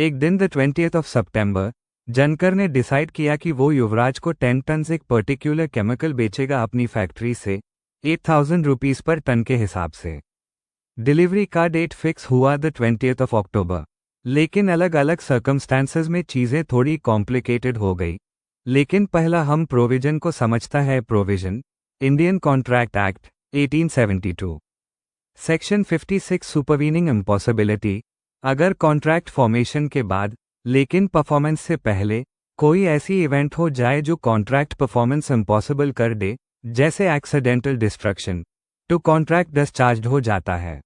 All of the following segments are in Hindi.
एक दिन द 20th ऑफ सितंबर जनकर ने डिसाइड किया कि वो युवराज को 10 टन एक पर्टिकुलर केमिकल बेचेगा अपनी फैक्ट्री से 8,000 रुपीज पर टन के हिसाब से। डिलीवरी का डेट फिक्स हुआ द 20th ऑफ अक्टूबर, लेकिन अलग अलग सर्कमस्टांसेस में चीज़ें थोड़ी कॉम्प्लिकेटेड हो गई। लेकिन पहला हम प्रोविजन को समझता है। Provision Indian contract act 1872 section 56 supervening impossibility. अगर कॉन्ट्रैक्ट फॉर्मेशन के बाद लेकिन परफॉर्मेंस से पहले कोई ऐसी इवेंट हो जाए जो कॉन्ट्रैक्ट परफॉर्मेंस इम्पॉसिबल कर दे, जैसे एक्सीडेंटल डिस्ट्रक्शन, तो कॉन्ट्रैक्ट डिस्चार्ज हो जाता है।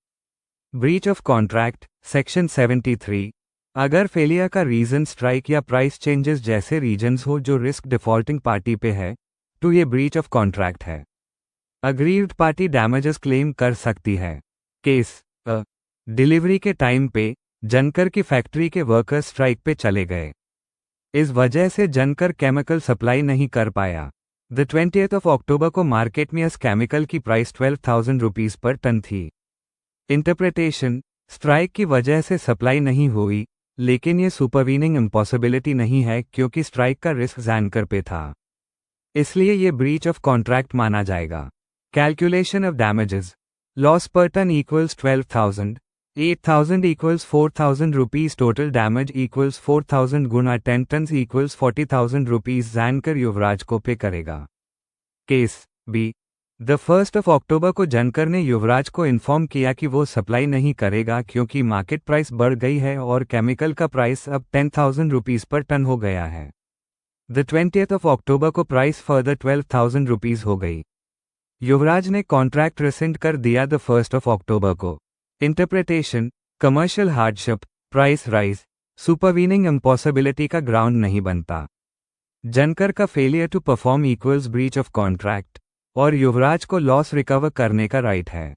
Breach of contract section 73। अगर फेलियर का रीजन स्ट्राइक या प्राइस चेंजेस जैसे रीजन्स हो जो रिस्क डिफॉल्टिंग पार्टी पे है, तो ये ब्रीच ऑफ कॉन्ट्रैक्ट है। अग्रीव्ड पार्टी डैमेजेस क्लेम कर सकती है। केस डिलीवरी के टाइम पे जनकर की फैक्ट्री के वर्कर्स स्ट्राइक पे चले गए। इस वजह से जनकर केमिकल सप्लाई नहीं कर पाया। द 20th ऑफ अक्टूबर को मार्केट में इस केमिकल की प्राइस 12,000 रुपीज पर टन थी। इंटरप्रिटेशन स्ट्राइक की वजह से सप्लाई नहीं हुई, लेकिन ये सुपरवीनिंग इम्पॉसिबिलिटी नहीं है क्योंकि स्ट्राइक का रिस्क जनकर पे था, इसलिए ये ब्रीच ऑफ कॉन्ट्रैक्ट माना जाएगा। Calculation of damages loss per ton equals 12,000, 8,000 equals 4,000 rupees, total damage equals 4,000 गुना 10 ton equals 40,000 rupees Jankar Yuvraj को पे करेगा। Case B the 1st of October को जनकर ने युवराज को इन्फॉर्म किया कि वो सप्लाई नहीं करेगा क्योंकि मार्केट प्राइस बढ़ गई है और केमिकल का प्राइस अब 10,000 रुपीज पर टन हो गया है। द 20th ऑफ अक्टूबर को प्राइस फर्दर 12,000 रुपीज हो गई। युवराज ने कॉन्ट्रैक्ट रिसेंड कर दिया द 1st ऑफ अक्टूबर को। Interpretation commercial hardship, price rise, supervening impossibility का ग्राउंड नहीं बनता। जनकर का failure to perform equals breach of contract और युवराज को लॉस रिकवर करने का राइट है।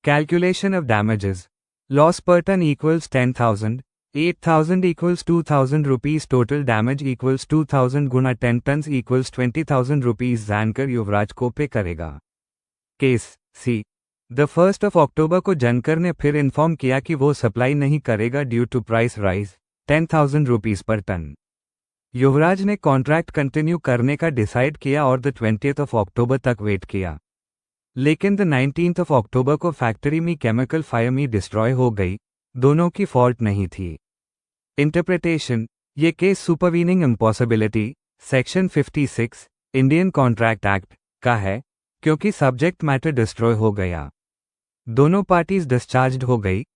Calculation of damages loss per ton equals 10,000, 8,000 equals 2,000 rupees, total damage equals 2,000 गुना 10 ton equals 20,000 rupees Jankar Yuvraj को पे करेगा। Case C the 1st of October को जनकर ने फिर इन्फॉर्म किया कि वो सप्लाई नहीं करेगा due to price rise 10,000 rupees per ton. Yuvraj ने कॉन्ट्रैक्ट कंटिन्यू करने का डिसाइड किया और द 20th ऑफ अक्टूबर तक वेट किया, लेकिन द 19th ऑफ अक्टूबर को फैक्ट्री में केमिकल फायर में डिस्ट्रॉय हो गई। दोनों की फॉल्ट नहीं थी। इंटरप्रिटेशन ये case supervening impossibility section 56 Indian contract act का है, क्योंकि सब्जेक्ट मैटर डिस्ट्रॉय हो गया, दोनों पार्टीज डिस्चार्ज्ड हो गई,